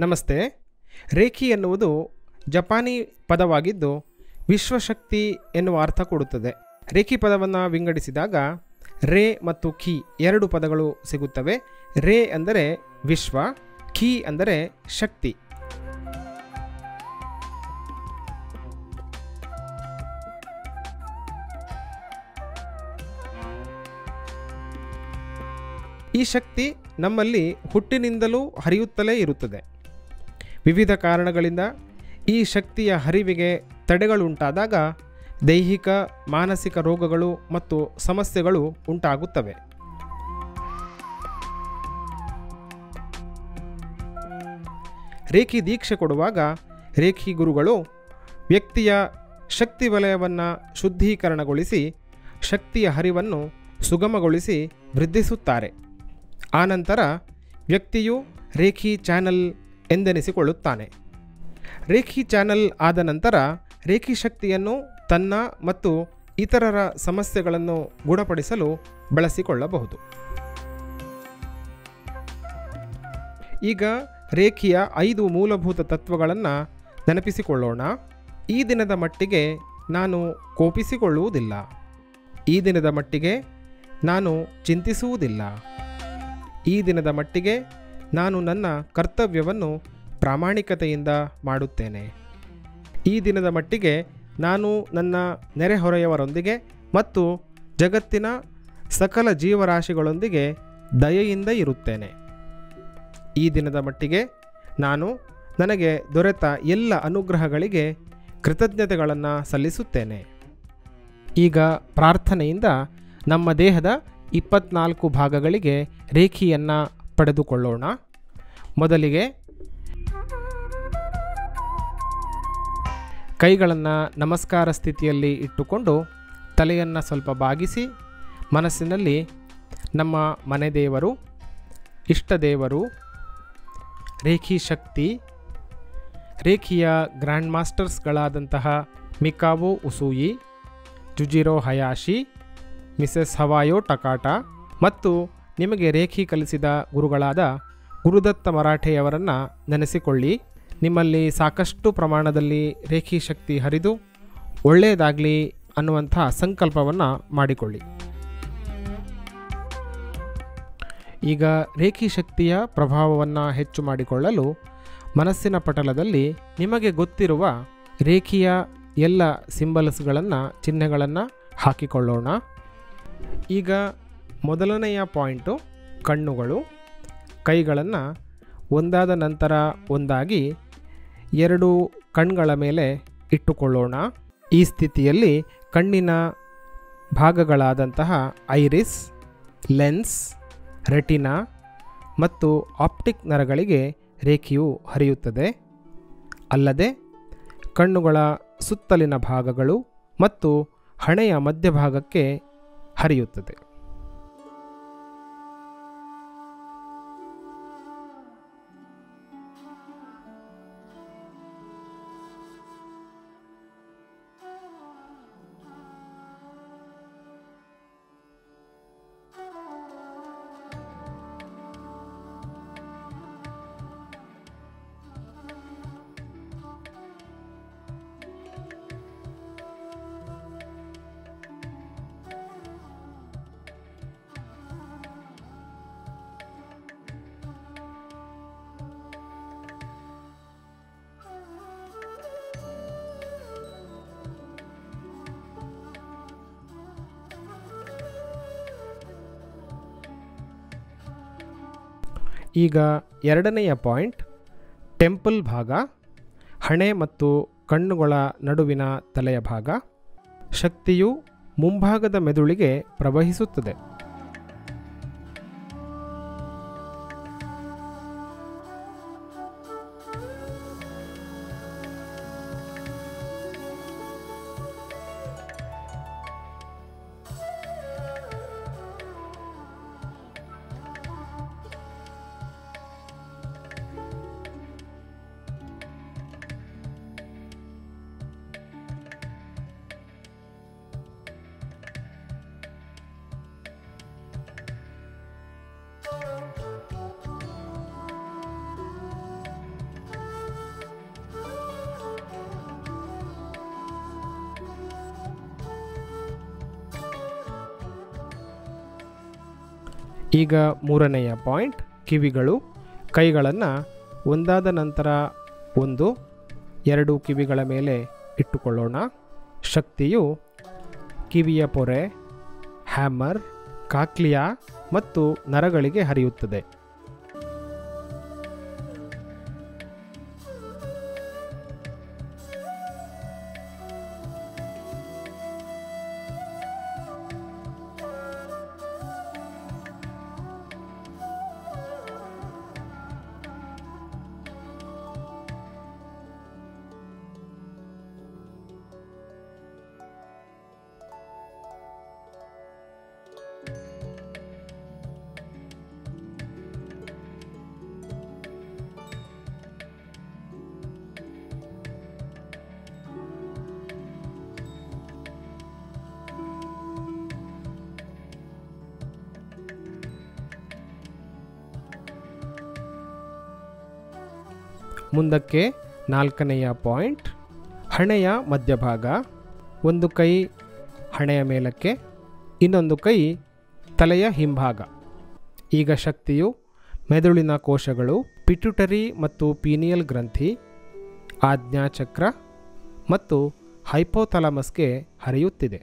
ನಮಸ್ತೆ. ರೇಖಿ ಎನ್ನುವುದು ಜಪಾನಿ ಪದವಾಗಿದ್ದು ವಿಶ್ವಶಕ್ತಿ ಎನ್ನುವ ಅರ್ಥ ಕೊಡುತ್ತದೆ. ರೇಖಿ ಪದವನ್ನು ವಿಂಗಡಿಸಿದಾಗ ರೇ ಮತ್ತು ಕಿ ಎರಡು ಪದಗಳು ಸಿಗುತ್ತವೆ. ರೇ ಅಂದರೆ ವಿಶ್ವ, ಕಿ ಅಂದರೆ ಶಕ್ತಿ. ಈ ಶಕ್ತಿ ನಮ್ಮಲ್ಲಿ ಹುಟ್ಟಿನಿಂದಲೂ ಹರಿಯುತ್ತಲೇ ಇರುತ್ತದೆ. ವಿವಿಧ ಕಾರಣಗಳಿಂದ ಈ ಶಕ್ತಿಯ ಹರಿವಿಗೆ ತಡೆಗಳುಂಟಾದಾಗ ದೈಹಿಕ ಮಾನಸಿಕ ರೋಗಗಳು ಮತ್ತು ಸಮಸ್ಯೆಗಳು ಉಂಟಾಗುತ್ತವೆ. ರೇಖಿ ದೀಕ್ಷೆ ಕೊಡುವಾಗ ರೇಖಿ ಗುರುಗಳು ವ್ಯಕ್ತಿಯ ಶಕ್ತಿ ವಲಯವನ್ನು ಶುದ್ಧೀಕರಣಗೊಳಿಸಿ ಶಕ್ತಿಯ ಹರಿವನ್ನು ಸುಗಮಗೊಳಿಸಿ ವೃದ್ಧಿಸುತ್ತಾರೆ. ಆನಂತರ ವ್ಯಕ್ತಿಯು ರೇಖಿ ಚಾನಲ್ ಎಂದೆನಿಸಿಕೊಳ್ಳುತ್ತಾನೆ. ರೇಖಿ ಚಾನಲ್ ಆದ ನಂತರ ರೇಖಿ ಶಕ್ತಿಯನ್ನು ತನ್ನ ಮತ್ತು ಇತರರ ಸಮಸ್ಯೆಗಳನ್ನು ಗುಣಪಡಿಸಲು ಬಳಸಿಕೊಳ್ಳಬಹುದು. ಈಗ ರೇಖಿಯ 5 ಮೂಲಭೂತ ತತ್ವಗಳನ್ನು ನೆನಪಿಸಿಕೊಳ್ಳೋಣ. ಈ ದಿನದ ಮಟ್ಟಿಗೆ ನಾನು ಕೋಪಿಸಿಕೊಳ್ಳುವುದಿಲ್ಲ. ಈ ದಿನದ ಮಟ್ಟಿಗೆ ನಾನು ಚಿಂತಿಸುವುದಿಲ್ಲ. ಈ ದಿನದ ಮಟ್ಟಿಗೆ ನಾನು ನನ್ನ ಕರ್ತವ್ಯವನ್ನು ಪ್ರಾಮಾಣಿಕತೆಯಿಂದ ಮಾಡುತ್ತೇನೆ. ಈ ದಿನದ ಮಟ್ಟಿಗೆ ನಾನು ನನ್ನ ನೆರೆಹೊರೆಯವರೊಂದಿಗೆ ಮತ್ತು ಜಗತ್ತಿನ ಸಕಲ ಜೀವರಾಶಿಗಳೊಂದಿಗೆ ದಯೆಯಿಂದ ಇರುತ್ತೇನೆ. ಈ ದಿನದ ಮಟ್ಟಿಗೆ ನಾನು ನನಗೆ ದೊರೆತ ಎಲ್ಲ ಅನುಗ್ರಹಗಳಿಗೆ ಕೃತಜ್ಞತೆಗಳನ್ನು ಸಲ್ಲಿಸುತ್ತೇನೆ. ಈಗ ಪ್ರಾರ್ಥನೆಯಿಂದ ನಮ್ಮ ದೇಹದ 24 ಭಾಗಗಳಿಗೆ ರೇಖಿಯನ್ನು ಪಡೆದುಕೊಳ್ಳೋಣ. ಮೊದಲಿಗೆ ಕೈಗಳನ್ನು ನಮಸ್ಕಾರ ಸ್ಥಿತಿಯಲ್ಲಿ ಇಟ್ಟುಕೊಂಡು ತಲೆಯನ್ನು ಸ್ವಲ್ಪ ಬಾಗಿಸಿ ಮನಸ್ಸಿನಲ್ಲಿ ನಮ್ಮ ಮನೆ ದೇವರು, ಇಷ್ಟ ದೇವರು, ರೇಖಿ ಶಕ್ತಿ, ರೇಖಿಯ ಗ್ರ್ಯಾಂಡ್ ಮಾಸ್ಟರ್ಸ್ಗಳಾದಂತಹ ಮಿಕಾವೋ ಉಸೂಯಿ, ಜುಜಿರೋ ಹಯಾಶಿ, ಮಿಸೆಸ್ ಹವಾಯೋ ಟಕಾಟಾ ಮತ್ತು ನಿಮಗೆ ರೇಖಿ ಕಲಿಸಿದ ಗುರುಗಳಾದ ಗುರುದತ್ತ ಮರಾಠೆಯವರನ್ನು ನೆನೆಸಿಕೊಳ್ಳಿ. ನಿಮ್ಮಲ್ಲಿ ಸಾಕಷ್ಟು ಪ್ರಮಾಣದಲ್ಲಿ ರೇಖಿ ಶಕ್ತಿ ಹರಿದು ಒಳ್ಳೆಯದಾಗಲಿ ಅನ್ನುವಂಥ ಸಂಕಲ್ಪವನ್ನು ಮಾಡಿಕೊಳ್ಳಿ. ಈಗ ರೇಖಿ ಶಕ್ತಿಯ ಪ್ರಭಾವವನ್ನು ಹೆಚ್ಚು ಮಾಡಿಕೊಳ್ಳಲು ಮನಸ್ಸಿನ ಪಟಲದಲ್ಲಿ ನಿಮಗೆ ಗೊತ್ತಿರುವ ರೇಖಿಯ ಎಲ್ಲ ಸಿಂಬಲ್ಸ್ಗಳನ್ನು, ಚಿಹ್ನೆಗಳನ್ನು ಹಾಕಿಕೊಳ್ಳೋಣ. ಈಗ ಮೊದಲನೆಯ ಪಾಯಿಂಟು ಕಣ್ಣುಗಳು. ಕೈಗಳನ್ನು ಒಂದಾದ ನಂತರ ಒಂದಾಗಿ 2 ಕಣ್ಗಳ ಮೇಲೆ ಇಟ್ಟುಕೊಳ್ಳೋಣ. ಈ ಸ್ಥಿತಿಯಲ್ಲಿ ಕಣ್ಣಿನ ಭಾಗಗಳಾದಂತಹ ಐರಿಸ್, ಲೆನ್ಸ್, ರೆಟಿನಾ ಮತ್ತು ಆಪ್ಟಿಕ್ ನರಗಳಿಗೆ ರೇಖೆಯು ಹರಿಯುತ್ತದೆ. ಅಲ್ಲದೆ ಕಣ್ಣುಗಳ ಸುತ್ತಲಿನ ಭಾಗಗಳು ಮತ್ತು ಹಣೆಯ ಮಧ್ಯಭಾಗಕ್ಕೆ ಹರಿಯುತ್ತದೆ. ಈಗ ಎರಡನೆಯ ಪಾಯಿಂಟ್ ಟೆಂಪಲ್ ಭಾಗ, ಹಣೆ ಮತ್ತು ಕಣ್ಣುಗಳ ನಡುವಿನ ತಲೆಯ ಭಾಗ. ಶಕ್ತಿಯು ಮುಂಭಾಗದ ಮೆದುಳಿಗೆ ಪ್ರವಹಿಸುತ್ತದೆ. ಈಗ ಮೂರನೆಯ ಪಾಯಿಂಟ್, ಕಿವಿಗಳು. ಕೈಗಳನ್ನು ಒಂದಾದ ನಂತರ ಒಂದು, ಎರಡು ಕಿವಿಗಳ ಮೇಲೆ ಇಟ್ಟುಕೊಳ್ಳೋಣ. ಶಕ್ತಿಯು ಕಿವಿಯ ಪೊರೆ, ಹ್ಯಾಮರ್, ಕಾಕ್ಲಿಯಾ ಮತ್ತು ನರಗಳಿಗೆ ಹರಿಯುತ್ತದೆ. ಮುಂದಕ್ಕೆ ನಾಲ್ಕನೆಯ ಪಾಯಿಂಟ್, ಹಣೆಯ ಮಧ್ಯಭಾಗ. ಒಂದು ಕೈ ಹಣೆಯ ಮೇಲಕ್ಕೆ, ಇನ್ನೊಂದು ಕೈ ತಲೆಯ ಹಿಂಭಾಗ. ಈಗ ಶಕ್ತಿಯು ಮೆದುಳಿನ ಕೋಶಗಳು, ಪಿಟ್ಯುಟರಿ ಮತ್ತು ಪೀನಿಯಲ್ ಗ್ರಂಥಿ, ಆಜ್ಞಾಚಕ್ರ ಮತ್ತು ಹೈಪೋಥಾಲಮಸ್ಗೆ ಹರಿಯುತ್ತಿದೆ.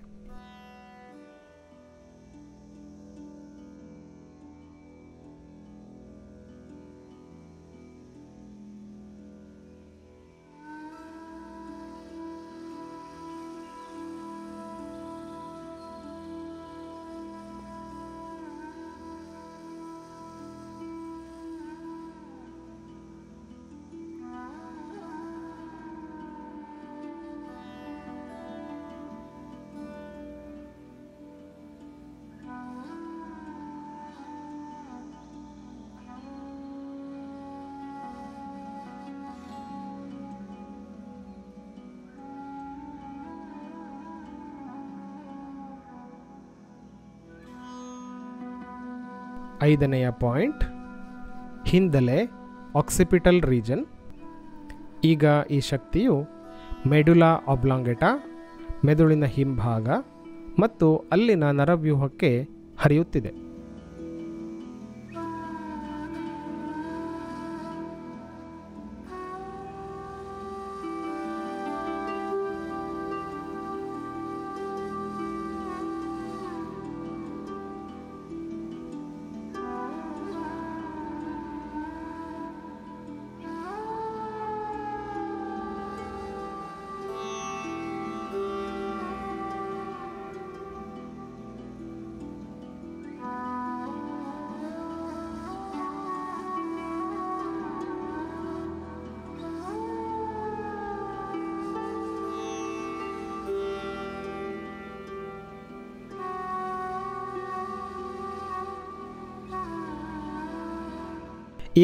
ಐದನೆಯ ಪಾಯಿಂಟ್, ಹಿಂದಲೆ, ಆಕ್ಸಿಪಿಟಲ್ ರೀಜನ್. ಈಗ ಈ ಶಕ್ತಿಯು ಮೆಡುಲಾ ಆಬ್ಲಾಂಗೇಟಾ, ಮೆದುಳಿನ ಹಿಂಭಾಗ ಮತ್ತು ಅಲ್ಲಿನ ನರವ್ಯೂಹಕ್ಕೆ ಹರಿಯುತ್ತಿದೆ.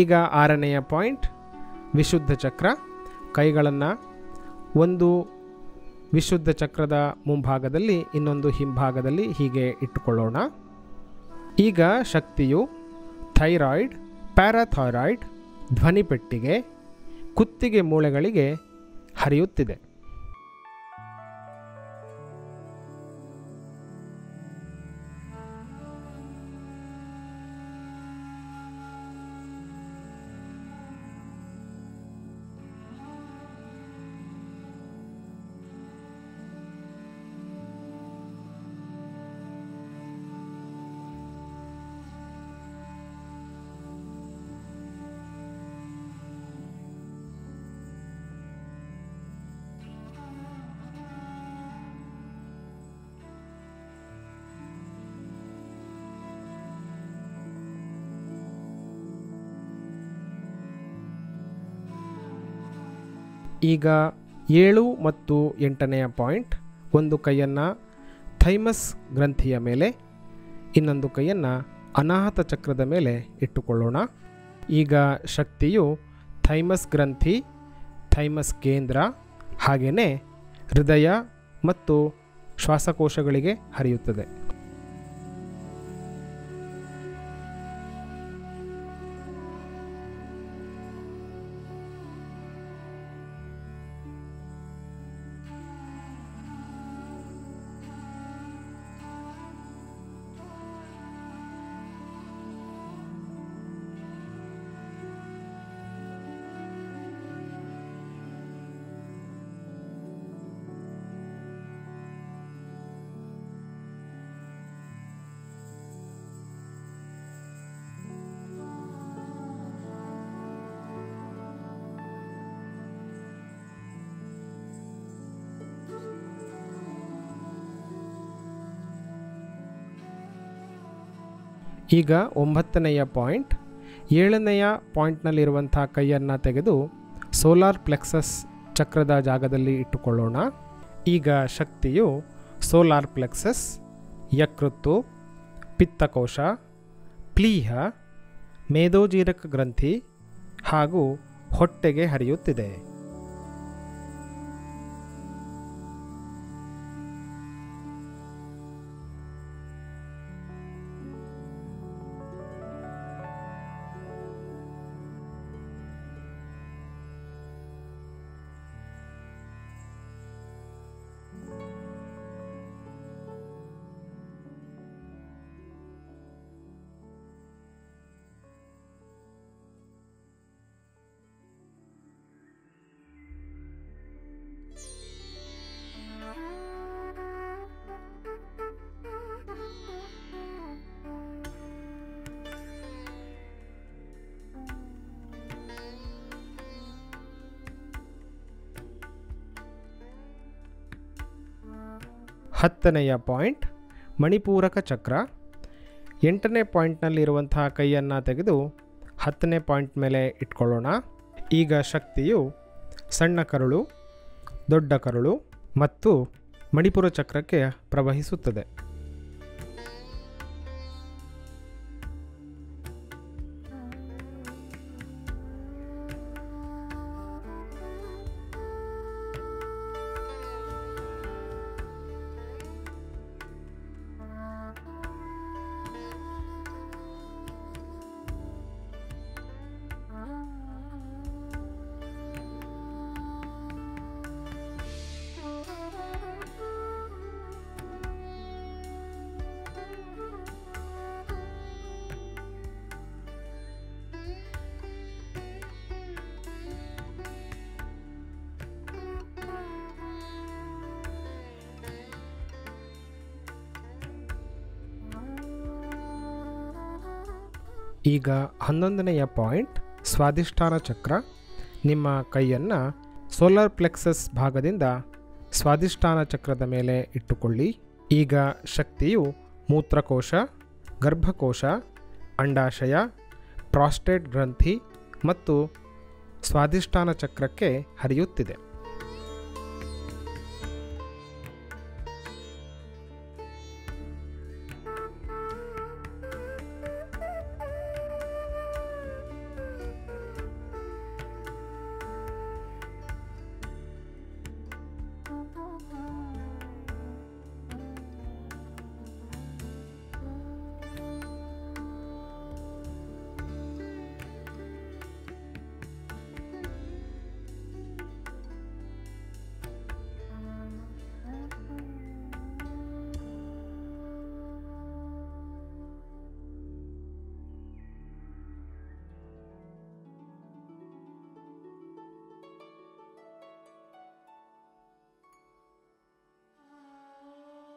ಈಗ ಆರನೆಯ ಪಾಯಿಂಟ್, ವಿಶುದ್ಧ ಚಕ್ರ. ಕೈಗಳನ್ನು ಒಂದು ವಿಶುದ್ಧ ಚಕ್ರದ ಮುಂಭಾಗದಲ್ಲಿ, ಇನ್ನೊಂದು ಹಿಂಭಾಗದಲ್ಲಿ ಹೀಗೆ ಇಟ್ಟುಕೊಳ್ಳೋಣ. ಈಗ ಶಕ್ತಿಯು ಥೈರಾಯ್ಡ್, ಪ್ಯಾರಾಥೈರಾಯ್ಡ್, ಧ್ವನಿಪೆಟ್ಟಿಗೆ, ಕುತ್ತಿಗೆ ಮೂಳೆಗಳಿಗೆ ಹರಿಯುತ್ತಿದೆ. ಈಗ 7 ಮತ್ತು 8ನೆಯ ಪಾಯಿಂಟ್, ಒಂದು ಕೈಯನ್ನು ಥೈಮಸ್ ಗ್ರಂಥಿಯ ಮೇಲೆ, ಇನ್ನೊಂದು ಕೈಯನ್ನು ಅನಾಹತ ಚಕ್ರದ ಮೇಲೆ ಇಟ್ಟುಕೊಳ್ಳೋಣ. ಈಗ ಶಕ್ತಿಯು ಥೈಮಸ್ ಗ್ರಂಥಿ, ಥೈಮಸ್ ಕೇಂದ್ರ, ಹಾಗೆಯೇ ಹೃದಯ ಮತ್ತು ಶ್ವಾಸಕೋಶಗಳಿಗೆ ಹರಿಯುತ್ತದೆ. ಈಗ 9ನೆಯ ಪಾಯಿಂಟ್. 7ನೆಯ ಪಾಯಿಂಟ್ನಲ್ಲಿರುವಂಥ ಕೈಯನ್ನು ತೆಗೆದು ಸೋಲಾರ್ ಪ್ಲೆಕ್ಸಸ್ ಚಕ್ರದ ಜಾಗದಲ್ಲಿ ಇಟ್ಟುಕೊಳ್ಳೋಣ. ಈಗ ಶಕ್ತಿಯು ಸೋಲಾರ್ ಪ್ಲೆಕ್ಸಸ್, ಯಕೃತ್ತು, ಪಿತ್ತಕೋಶ, ಪ್ಲೀಹ, ಮೇದೋಜೀರಕ ಗ್ರಂಥಿ ಹಾಗೂ ಹೊಟ್ಟೆಗೆ ಹರಿಯುತ್ತಿದೆ. ಹತ್ತನೆಯ ಪಾಯಿಂಟ್ ಮಣಿಪೂರಕ ಚಕ್ರ. 8ನೇ ಪಾಯಿಂಟ್ನಲ್ಲಿರುವಂತಹ ಕೈಯನ್ನು ತೆಗೆದು 10ನೇ ಪಾಯಿಂಟ್ ಮೇಲೆ ಇಟ್ಕೊಳ್ಳೋಣ. ಈಗ ಶಕ್ತಿಯು ಸಣ್ಣ ಕರುಳು, ದೊಡ್ಡ ಕರುಳು ಮತ್ತು ಮಣಿಪುರ ಚಕ್ರಕ್ಕೆ ಪ್ರವಹಿಸುತ್ತದೆ. ಈಗ 11ನೆಯ ಪಾಯಿಂಟ್ ಸ್ವಾದಿಷ್ಠಾನ ಚಕ್ರ. ನಿಮ್ಮ ಕೈಯನ್ನು ಸೋಲಾರ್ ಪ್ಲೆಕ್ಸಸ್ ಭಾಗದಿಂದ ಸ್ವಾದಿಷ್ಠಾನ ಚಕ್ರದ ಮೇಲೆ ಇಟ್ಟುಕೊಳ್ಳಿ. ಈಗ ಶಕ್ತಿಯು ಮೂತ್ರಕೋಶ, ಗರ್ಭಕೋಶ, ಅಂಡಾಶಯ, ಪ್ರಾಸ್ಟೇಟ್ ಗ್ರಂಥಿ ಮತ್ತು ಸ್ವಾದಿಷ್ಠಾನ ಚಕ್ರಕ್ಕೆ ಹರಿಯುತ್ತಿದೆ.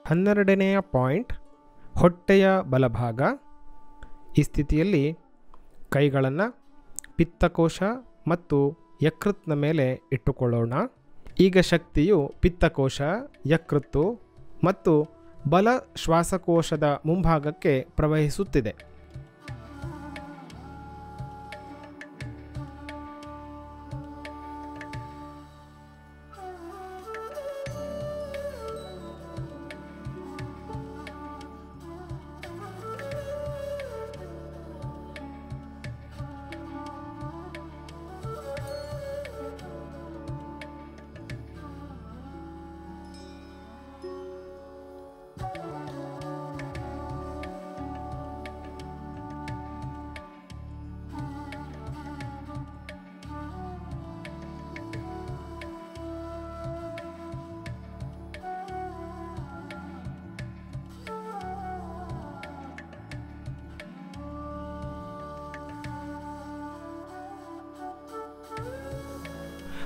ಹನ್ನೆರಡನೆಯ ಪಾಯಿಂಟ್ ಹೊಟ್ಟೆಯ ಬಲಭಾಗ. ಈ ಸ್ಥಿತಿಯಲ್ಲಿ ಕೈಗಳನ್ನು ಪಿತ್ತಕೋಶ ಮತ್ತು ಯಕೃತ್ನ ಮೇಲೆ ಇಟ್ಟುಕೊಳ್ಳೋಣ. ಈಗ ಶಕ್ತಿಯು ಪಿತ್ತಕೋಶ, ಯಕೃತ್ತು ಮತ್ತು ಬಲ ಶ್ವಾಸಕೋಶದ ಮುಂಭಾಗಕ್ಕೆ ಪ್ರವಹಿಸುತ್ತಿದೆ.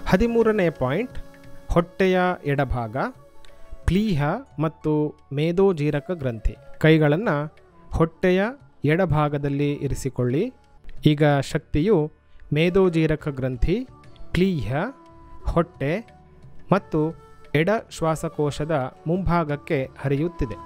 ಹದಿಮೂರನೇ ಪಾಯಿಂಟ್ ಹೊಟ್ಟೆಯ ಎಡಭಾಗ, ಪ್ಲೀಹ ಮತ್ತು ಮೇದೋಜೀರಕ ಗ್ರಂಥಿ. ಕೈಗಳನ್ನು ಹೊಟ್ಟೆಯ ಎಡಭಾಗದಲ್ಲಿ ಇರಿಸಿಕೊಳ್ಳಿ. ಈಗ ಶಕ್ತಿಯು ಮೇದೋಜೀರಕ ಗ್ರಂಥಿ, ಪ್ಲೀಹ, ಹೊಟ್ಟೆ ಮತ್ತು ಎಡ ಶ್ವಾಸಕೋಶದ ಮುಂಭಾಗಕ್ಕೆ ಹರಿಯುತ್ತಿದೆ.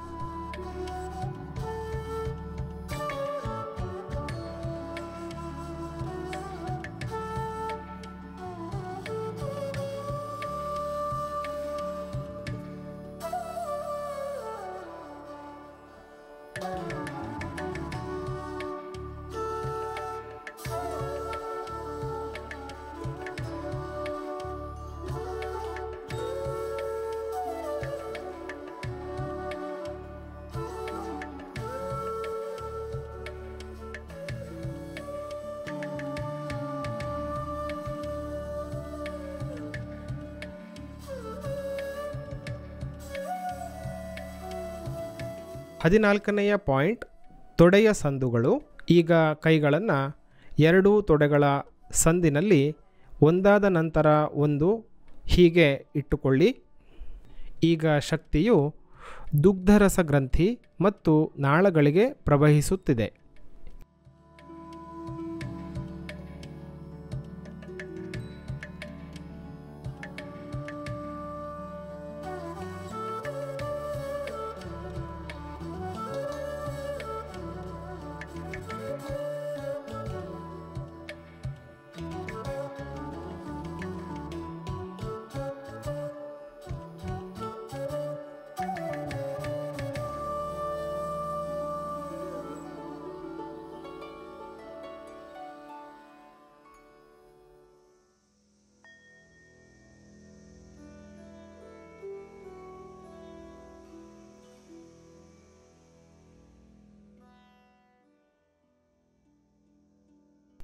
14ನೆಯ ಪಾಯಿಂಟ್ ತೊಡೆಯ ಸಂದುಗಳು. ಈಗ ಕೈಗಳನ್ನು ಎರಡೂ ತೊಡೆಗಳ ಸಂದಿನಲ್ಲಿ ಒಂದಾದ ನಂತರ ಒಂದು ಹೀಗೆ ಇಟ್ಟುಕೊಳ್ಳಿ. ಈಗ ಶಕ್ತಿಯು ದುಗ್ಧರಸ ಗ್ರಂಥಿ ಮತ್ತು ನಾಳಗಳಿಗೆ ಪ್ರವಹಿಸುತ್ತಿದೆ.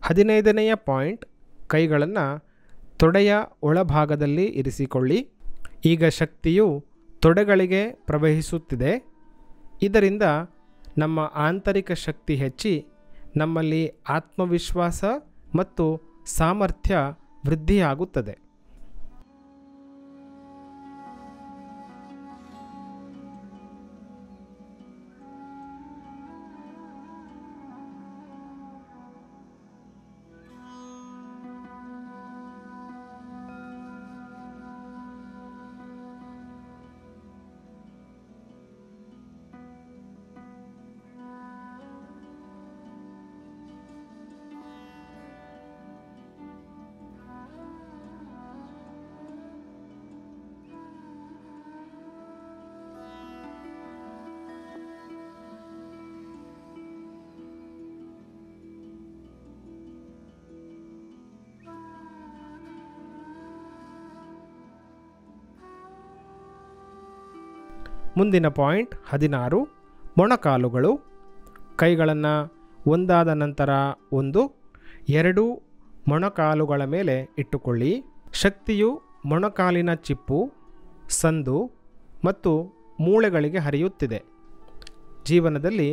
ಹದಿನೈದನೆಯ ಪಾಯಿಂಟ್ ಕೈಗಳನ್ನು ತೊಡೆಯ ಒಳಭಾಗದಲ್ಲಿ ಇರಿಸಿಕೊಳ್ಳಿ. ಈಗ ಶಕ್ತಿಯು ತೊಡೆಗಳಿಗೆ ಪ್ರವಹಿಸುತ್ತಿದೆ. ಇದರಿಂದ ನಮ್ಮ ಆಂತರಿಕ ಶಕ್ತಿ ಹೆಚ್ಚಿ ನಮ್ಮಲ್ಲಿ ಆತ್ಮವಿಶ್ವಾಸ ಮತ್ತು ಸಾಮರ್ಥ್ಯ ವೃದ್ಧಿಯಾಗುತ್ತದೆ. ಮುಂದಿನ ಪಾಯಿಂಟ್ 16 ಮೊಣಕಾಲುಗಳು. ಕೈಗಳನ್ನು ಒಂದಾದ ನಂತರ ಒಂದು ಎರಡೂ ಮೊಣಕಾಲುಗಳ ಮೇಲೆ ಇಟ್ಟುಕೊಳ್ಳಿ. ಶಕ್ತಿಯು ಮೊಣಕಾಲಿನ ಚಿಪ್ಪು, ಸಂದು ಮತ್ತು ಮೂಳೆಗಳಿಗೆ ಹರಿಯುತ್ತಿದೆ. ಜೀವನದಲ್ಲಿ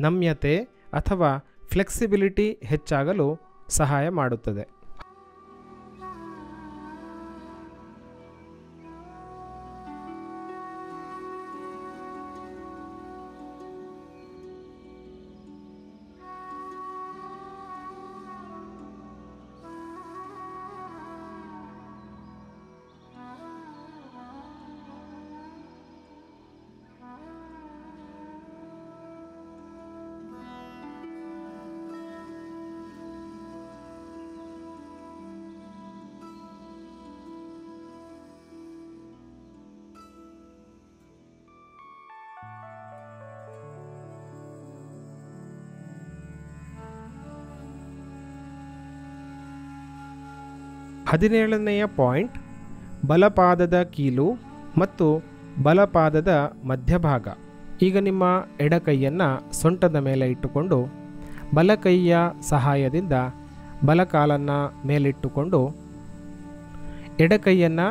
ನಮ್ಯತೆ ಅಥವಾ ಫ್ಲೆಕ್ಸಿಬಿಲಿಟಿ ಹೆಚ್ಚಾಗಲು ಸಹಾಯ ಮಾಡುತ್ತದೆ. ಹದಿನೇಳನೆಯ ಪಾಯಿಂಟ್ ಬಲಪಾದದ ಕೀಲು ಮತ್ತು ಬಲಪಾದದ ಮಧ್ಯಭಾಗ. ಈಗ ನಿಮ್ಮ ಎಡಕೈಯನ್ನು ಸೊಂಟದ ಮೇಲೆ ಇಟ್ಟುಕೊಂಡು ಬಲಕೈಯ ಸಹಾಯದಿಂದ ಬಲಕಾಲನ್ನು ಮೇಲಿಟ್ಟುಕೊಂಡು ಎಡಕೈಯನ್ನು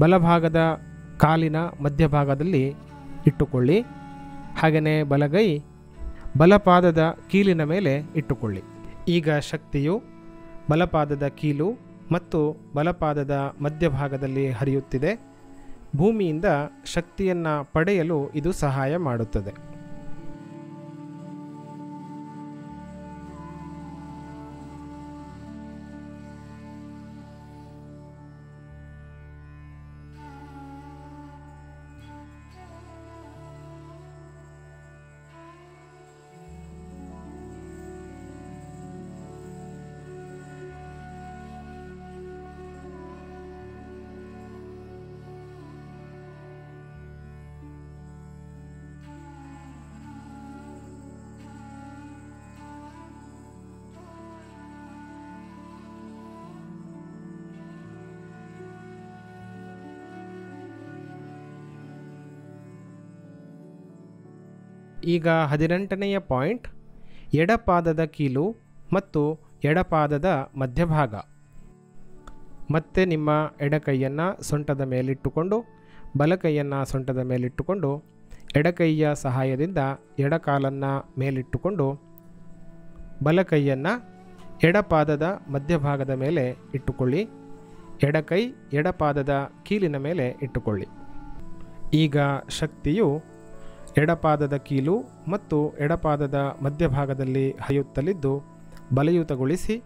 ಬಲಭಾಗದ ಕಾಲಿನ ಮಧ್ಯಭಾಗದಲ್ಲಿ ಇಟ್ಟುಕೊಳ್ಳಿ. ಹಾಗೆಯೇ ಬಲಗೈ ಬಲಪಾದದ ಕೀಲಿನ ಮೇಲೆ ಇಟ್ಟುಕೊಳ್ಳಿ. ಈಗ ಶಕ್ತಿಯು ಬಲಪಾದದ ಕೀಲು ಮತ್ತು ಬಲಪಾದದ ಮಧ್ಯಭಾಗದಲ್ಲಿ ಹರಿಯುತ್ತಿದೆ. ಭೂಮಿಯಿಂದ ಶಕ್ತಿಯನ್ನು ಪಡೆಯಲು ಇದು ಸಹಾಯ ಮಾಡುತ್ತದೆ. ಈಗ 18ನೆಯ ಪಾಯಿಂಟ್ ಎಡಪಾದದ ಕೀಲು ಮತ್ತು ಎಡಪಾದದ ಮಧ್ಯಭಾಗ. ಮತ್ತೆ ನಿಮ್ಮ ಎಡಕೈಯನ್ನು ಸೊಂಟದ ಮೇಲಿಟ್ಟುಕೊಂಡು ಬಲಕೈಯನ್ನು ಸೊಂಟದ ಮೇಲಿಟ್ಟುಕೊಂಡು ಎಡಕೈಯ ಸಹಾಯದಿಂದ ಎಡಕಾಲನ್ನು ಮೇಲಿಟ್ಟುಕೊಂಡು ಬಲಕೈಯನ್ನು ಎಡಪಾದದ ಮಧ್ಯಭಾಗದ ಮೇಲೆ ಇಟ್ಟುಕೊಳ್ಳಿ. ಎಡಕೈ ಎಡಪಾದದ ಕೀಲಿನ ಮೇಲೆ ಇಟ್ಟುಕೊಳ್ಳಿ. ಈಗ ಶಕ್ತಿಯು ಎಡಪಾದದ ಕೀಲು ಮತ್ತು ಎಡಪಾದದ ಮಧ್ಯಭಾಗದಲ್ಲಿ ಹರಿಯುತ್ತಲಿದ್ದು ಬಲಯುತಗೊಳಿಸಿ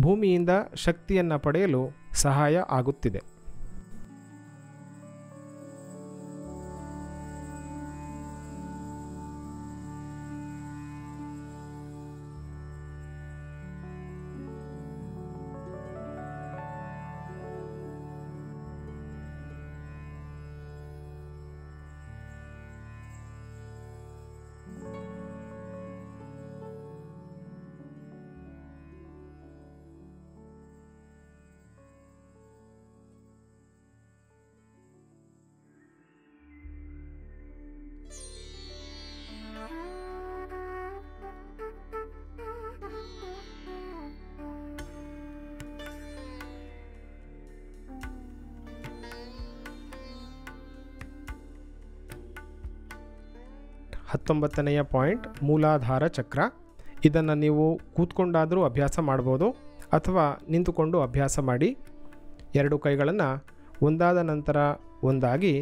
ಭೂಮಿಯಿಂದ ಶಕ್ತಿಯನ್ನು ಪಡೆಯಲು ಸಹಾಯ ಆಗುತ್ತಿದೆ. ಹತ್ತೊಂಬತ್ತನೆಯ ಪಾಯಿಂಟ್ ಮೂಲಾಧಾರ ಚಕ್ರ. ಇದನ್ನು ನೀವು ಕೂತ್ಕೊಂಡಾದರೂ ಅಭ್ಯಾಸ ಮಾಡ್ಬೋದು ಅಥವಾ ನಿಂತುಕೊಂಡು ಅಭ್ಯಾಸ ಮಾಡಿ. ಎರಡು ಕೈಗಳನ್ನು ಒಂದಾದ ನಂತರ ಒಂದಾಗಿ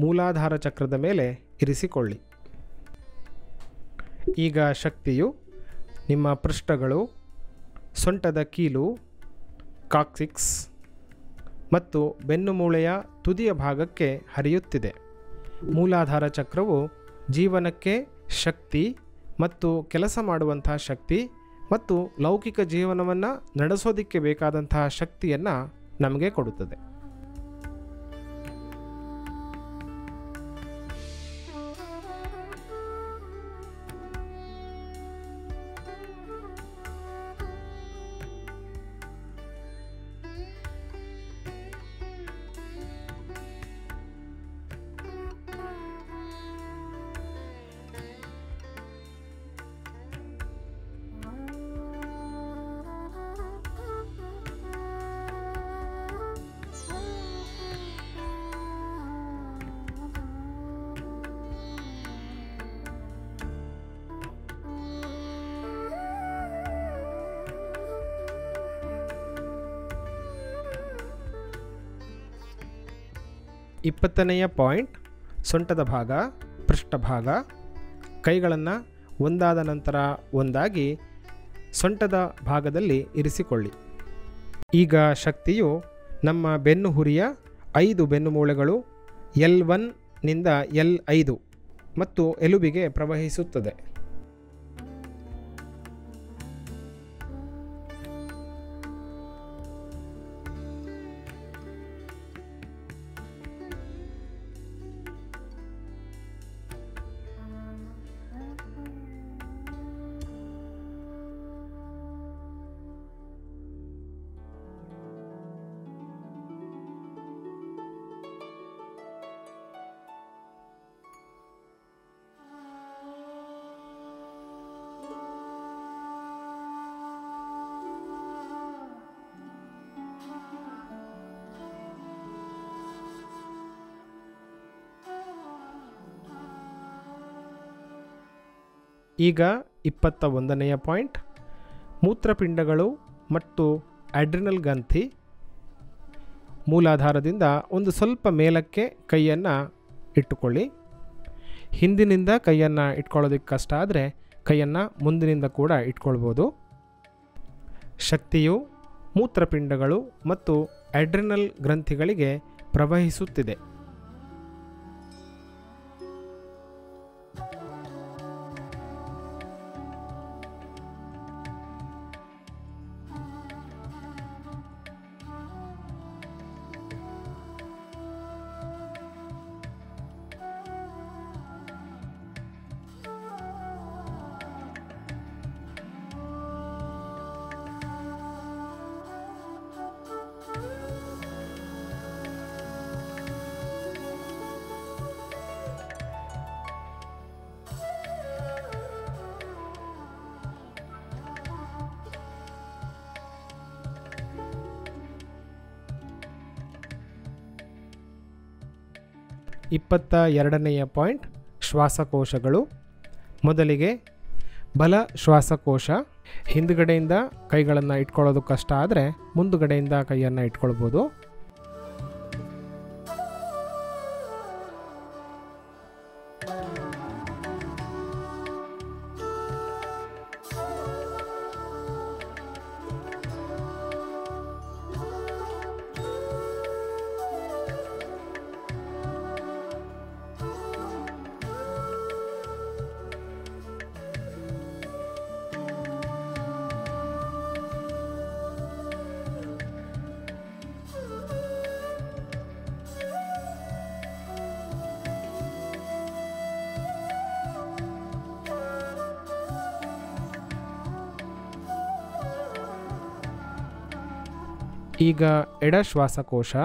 ಮೂಲಾಧಾರ ಚಕ್ರದ ಮೇಲೆ ಇರಿಸಿಕೊಳ್ಳಿ. ಈಗ ಶಕ್ತಿಯು ನಿಮ್ಮ ಪೃಷ್ಠಗಳು, ಸೊಂಟದ ಕೀಲು, ಕಾಕ್ಸಿಕ್ಸ್ ಮತ್ತು ಬೆನ್ನುಮೂಳೆಯ ತುದಿಯ ಭಾಗಕ್ಕೆ ಹರಿಯುತ್ತಿದೆ. ಮೂಲಾಧಾರ ಚಕ್ರವು ಜೀವನಕ್ಕೆ ಶಕ್ತಿ ಮತ್ತು ಕೆಲಸ ಮಾಡುವಂತಹ ಶಕ್ತಿ ಮತ್ತು ಲೌಕಿಕ ಜೀವನವನ್ನು ನಡೆಸೋದಕ್ಕೆ ಬೇಕಾದಂತಹ ಶಕ್ತಿಯನ್ನು ನಮಗೆ ಕೊಡುತ್ತದೆ. ಇಪ್ಪತ್ತನೆಯ ಪಾಯಿಂಟ್ ಸೊಂಟದ ಭಾಗ, ಪೃಷ್ಠಭಾಗ. ಕೈಗಳನ್ನು ಒಂದಾದ ನಂತರ ಒಂದಾಗಿ ಸೊಂಟದ ಭಾಗದಲ್ಲಿ ಇರಿಸಿಕೊಳ್ಳಿ. ಈಗ ಶಕ್ತಿಯು ನಮ್ಮ ಬೆನ್ನು ಹುರಿಯ 5 ಬೆನ್ನುಮೂಳೆಗಳು L1 ನಿಂದ L5 ಮತ್ತು ಎಲುಬಿಗೆ ಪ್ರವಹಿಸುತ್ತದೆ. ಈಗ 21ನೆಯ ಪಾಯಿಂಟ್ ಮೂತ್ರಪಿಂಡಗಳು ಮತ್ತು ಅಡ್ರಿನಲ್ ಗ್ರಂಥಿ. ಮೂಲಾಧಾರದಿಂದ ಒಂದು ಸ್ವಲ್ಪ ಮೇಲಕ್ಕೆ ಕೈಯನ್ನು ಇಟ್ಟುಕೊಳ್ಳಿ. ಹಿಂದಿನಿಂದ ಕೈಯನ್ನು ಇಟ್ಕೊಳ್ಳೋದಕ್ಕೆ ಕಷ್ಟ ಆದರೆ ಕೈಯನ್ನು ಮುಂದಿನಿಂದ ಕೂಡ ಇಟ್ಕೊಳ್ಬೋದು. ಶಕ್ತಿಯು ಮೂತ್ರಪಿಂಡಗಳು ಮತ್ತು ಅಡ್ರಿನಲ್ ಗ್ರಂಥಿಗಳಿಗೆ ಪ್ರವಹಿಸುತ್ತಿದೆ. ಇಪ್ಪತ್ತ ಎರಡನೆಯ ಪಾಯಿಂಟ್ ಶ್ವಾಸಕೋಶಗಳು. ಮೊದಲಿಗೆ ಬಲ ಶ್ವಾಸಕೋಶ. ಹಿಂದುಗಡೆಯಿಂದ ಕೈಗಳನ್ನು ಇಟ್ಕೊಳ್ಳೋದು ಕಷ್ಟ ಆದರೆ ಮುಂದುಗಡೆಯಿಂದ ಕೈಯನ್ನು ಇಟ್ಕೊಳ್ಬೋದು. ಈಗ ಎಡ ಶ್ವಾಸಕೋಶ.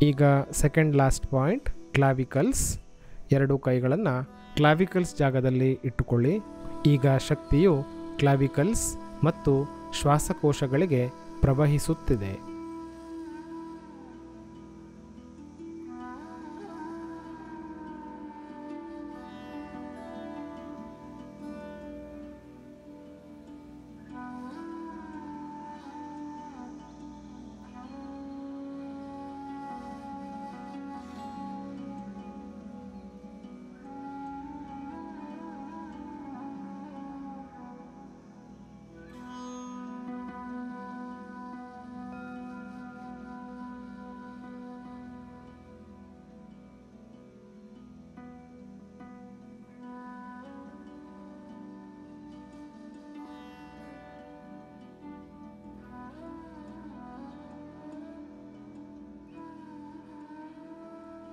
ಈಗ ಸೆಕೆಂಡ್ ಲಾಸ್ಟ್ ಪಾಯಿಂಟ್, ಕ್ಲಾವಿಕಲ್ಸ್. ಎರಡು ಕೈಗಳನ್ನು ಕ್ಲಾವಿಕಲ್ಸ್ ಜಾಗದಲ್ಲಿ ಇಟ್ಟುಕೊಳ್ಳಿ. ಈಗ ಶಕ್ತಿಯು ಕ್ಲಾವಿಕಲ್ಸ್ ಮತ್ತು ಶ್ವಾಸಕೋಶಗಳಿಗೆ ಪ್ರವಹಿಸುತ್ತಿದೆ.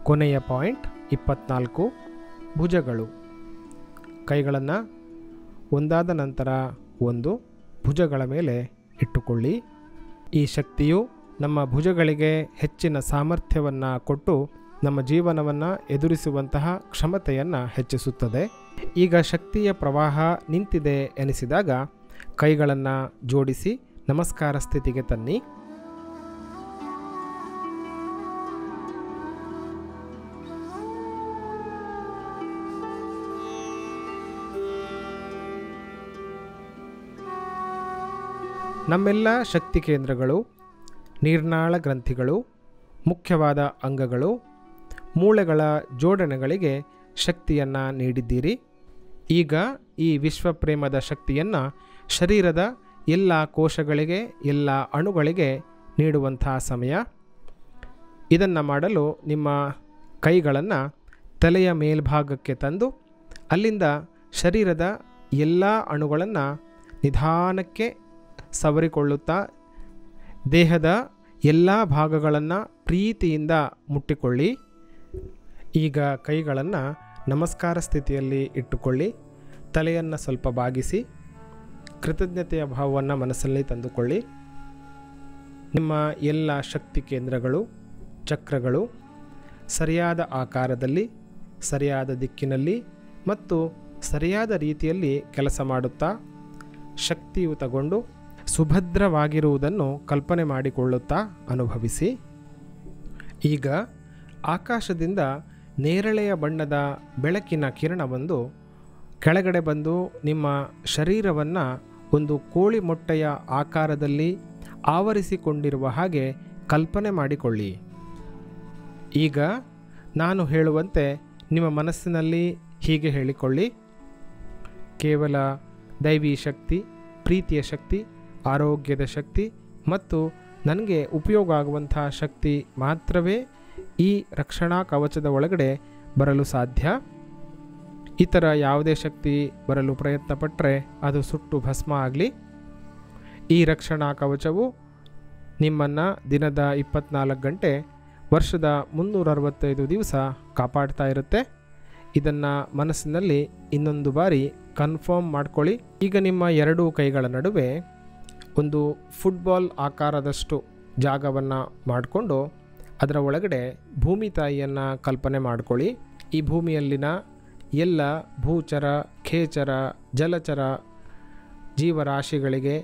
ಕೊನೆಯ ಪಾಯಿಂಟ್ 24, ಭುಜಗಳು. ಕೈಗಳನ್ನು ಒಂದಾದ ನಂತರ ಒಂದು ಭುಜಗಳ ಮೇಲೆ ಇಟ್ಟುಕೊಳ್ಳಿ. ಈ ಶಕ್ತಿಯು ನಮ್ಮ ಭುಜಗಳಿಗೆ ಹೆಚ್ಚಿನ ಸಾಮರ್ಥ್ಯವನ್ನು ಕೊಟ್ಟು ನಮ್ಮ ಜೀವನವನ್ನು ಎದುರಿಸುವಂತಹ ಕ್ಷಮತೆಯನ್ನು ಹೆಚ್ಚಿಸುತ್ತದೆ. ಈಗ ಶಕ್ತಿಯ ಪ್ರವಾಹ ನಿಂತಿದೆ ಎನಿಸಿದಾಗ ಕೈಗಳನ್ನು ಜೋಡಿಸಿ ನಮಸ್ಕಾರ ಸ್ಥಿತಿಗೆ ತನ್ನಿ. ನಮ್ಮೆಲ್ಲ ಶಕ್ತಿ ಕೇಂದ್ರಗಳು, ನೀರ್ನಾಳ ಗ್ರಂಥಿಗಳು, ಮುಖ್ಯವಾದ ಅಂಗಗಳು, ಮೂಳೆಗಳ ಜೋಡಣೆಗಳಿಗೆ ಶಕ್ತಿಯನ್ನು ನೀಡಿದ್ದೀರಿ. ಈಗ ಈ ವಿಶ್ವಪ್ರೇಮದ ಶಕ್ತಿಯನ್ನು ಶರೀರದ ಎಲ್ಲ ಕೋಶಗಳಿಗೆ, ಎಲ್ಲ ಅಣುಗಳಿಗೆ ನೀಡುವಂಥ ಸಮಯ. ಇದನ್ನು ಮಾಡಲು ನಿಮ್ಮ ಕೈಗಳನ್ನು ತಲೆಯ ಮೇಲ್ಭಾಗಕ್ಕೆ ತಂದು ಅಲ್ಲಿಂದ ಶರೀರದ ಎಲ್ಲ ಅಣುಗಳನ್ನು ನಿಧಾನಕ್ಕೆ ಸವರಿಕೊಳ್ಳುತ್ತಾ ದೇಹದ ಎಲ್ಲ ಭಾಗಗಳನ್ನು ಪ್ರೀತಿಯಿಂದ ಮುಟ್ಟಿಕೊಳ್ಳಿ. ಈಗ ಕೈಗಳನ್ನು ನಮಸ್ಕಾರ ಸ್ಥಿತಿಯಲ್ಲಿ ಇಟ್ಟುಕೊಳ್ಳಿ. ತಲೆಯನ್ನು ಸ್ವಲ್ಪ ಬಾಗಿಸಿ ಕೃತಜ್ಞತೆಯ ಭಾವವನ್ನು ಮನಸ್ಸಲ್ಲಿ ತಂದುಕೊಳ್ಳಿ. ನಿಮ್ಮ ಎಲ್ಲ ಶಕ್ತಿ ಕೇಂದ್ರಗಳು, ಚಕ್ರಗಳು ಸರಿಯಾದ ಆಕಾರದಲ್ಲಿ, ಸರಿಯಾದ ದಿಕ್ಕಿನಲ್ಲಿ ಮತ್ತು ಸರಿಯಾದ ರೀತಿಯಲ್ಲಿ ಕೆಲಸ ಮಾಡುತ್ತಾ ಶಕ್ತಿಯುತಗೊಂಡು ಸುಭದ್ರವಾಗಿರುವುದನ್ನು ಕಲ್ಪನೆ ಮಾಡಿಕೊಳ್ಳುತ್ತಾ ಅನುಭವಿಸಿ. ಈಗ ಆಕಾಶದಿಂದ ನೇರಳೆಯ ಬಣ್ಣದ ಬೆಳಕಿನ ಕಿರಣವೊಂದು ಕೆಳಗಡೆ ಬಂದು ನಿಮ್ಮ ಶರೀರವನ್ನು ಒಂದು ಕೋಳಿ ಮೊಟ್ಟೆಯ ಆಕಾರದಲ್ಲಿ ಆವರಿಸಿಕೊಂಡಿರುವ ಹಾಗೆ ಕಲ್ಪನೆ ಮಾಡಿಕೊಳ್ಳಿ. ಈಗ ನಾನು ಹೇಳುವಂತೆ ನಿಮ್ಮ ಮನಸ್ಸಿನಲ್ಲಿ ಹೀಗೆ ಹೇಳಿಕೊಳ್ಳಿ: ಕೇವಲ ದೈವಿ ಶಕ್ತಿ, ಪ್ರೀತಿಯ ಶಕ್ತಿ, ಆರೋಗ್ಯದ ಶಕ್ತಿ ಮತ್ತು ನನಗೆ ಉಪಯೋಗ ಆಗುವಂಥ ಶಕ್ತಿ ಮಾತ್ರವೇ ಈ ರಕ್ಷಣಾ ಕವಚದ ಒಳಗಡೆ ಬರಲು ಸಾಧ್ಯ. ಈ ಥರ ಯಾವುದೇ ಶಕ್ತಿ ಬರಲು ಪ್ರಯತ್ನ ಪಟ್ಟರೆ ಅದು ಸುಟ್ಟು ಭಸ್ಮ ಆಗಲಿ. ಈ ರಕ್ಷಣಾ ಕವಚವು ನಿಮ್ಮನ್ನು ದಿನದ 24 ಗಂಟೆ ವರ್ಷದ 365 ದಿವಸ ಕಾಪಾಡ್ತಾ ಇರುತ್ತೆ. ಇದನ್ನು ಮನಸ್ಸಿನಲ್ಲಿ ಇನ್ನೊಂದು ಬಾರಿ ಕನ್ಫರ್ಮ್ ಮಾಡ್ಕೊಳ್ಳಿ. ಈಗ ನಿಮ್ಮ ಎರಡೂ ಕೈಗಳ ನಡುವೆ ಒಂದು ಫುಟ್ಬಾಲ್ ಆಕಾರದಷ್ಟು ಜಾಗವನ್ನು ಮಾಡಿಕೊಂಡು ಅದರ ಒಳಗಡೆ ಭೂಮಿ ತಾಯಿಯನ್ನು ಕಲ್ಪನೆ ಮಾಡ್ಕೊಳ್ಳಿ. ಈ ಭೂಮಿಯಲ್ಲಿನ ಎಲ್ಲ ಭೂಚರ, ಖೇಚರ, ಜಲಚರ ಜೀವರಾಶಿಗಳಿಗೆ,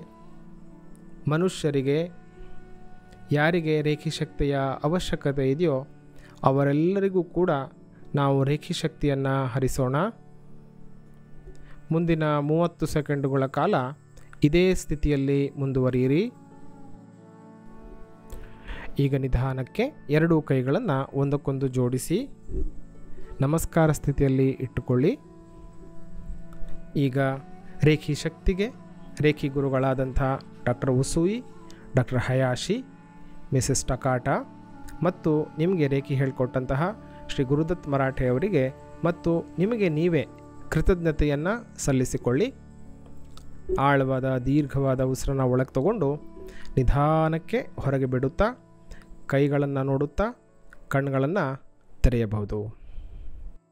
ಮನುಷ್ಯರಿಗೆ ಯಾರಿಗೆ ರೇಖಿ ಶಕ್ತಿಯ ಅವಶ್ಯಕತೆ ಇದೆಯೋ ಅವರೆಲ್ಲರಿಗೂ ಕೂಡ ನಾವು ರೇಖಿ ಶಕ್ತಿಯನ್ನು ಹರಿಸೋಣ. ಮುಂದಿನ 30 ಸೆಕೆಂಡುಗಳ ಕಾಲ ಇದೇ ಸ್ಥಿತಿಯಲ್ಲಿ ಮುಂದುವರಿಯಿರಿ. ಈಗ ನಿಧಾನಕ್ಕೆ ಎರಡೂ ಕೈಗಳನ್ನು ಒಂದಕ್ಕೊಂದು ಜೋಡಿಸಿ ನಮಸ್ಕಾರ ಸ್ಥಿತಿಯಲ್ಲಿ ಇಟ್ಟುಕೊಳ್ಳಿ. ಈಗ ರೇಖಿ ಶಕ್ತಿಗೆ reiki ಗುರುಗಳಾದಂಥ doctor ಉಸೂಯಿ, doctor Hayashi, Mrs Takata ಮತ್ತು ನಿಮಗೆ ರೇಖಿ ಹೇಳಿಕೊಟ್ಟಂತಹ ಶ್ರೀ ಗುರುದತ್ ಮರಾಠೆ ಅವರಿಗೆ ಮತ್ತು ನಿಮಗೆ ನೀವೇ ಕೃತಜ್ಞತೆಯನ್ನು ಸಲ್ಲಿಸಿಕೊಳ್ಳಿ. ಆಳವಾದ ದೀರ್ಘವಾದ ಉಸಿರನ್ನು ಒಳಗೆ ತಗೊಂಡು ನಿಧಾನಕ್ಕೆ ಹೊರಗೆ ಬಿಡುತ್ತಾ ಕೈಗಳನ್ನು ನೋಡುತ್ತಾ ಕಣ್ಣುಗಳನ್ನು ತೆರೆಯಬಹುದು.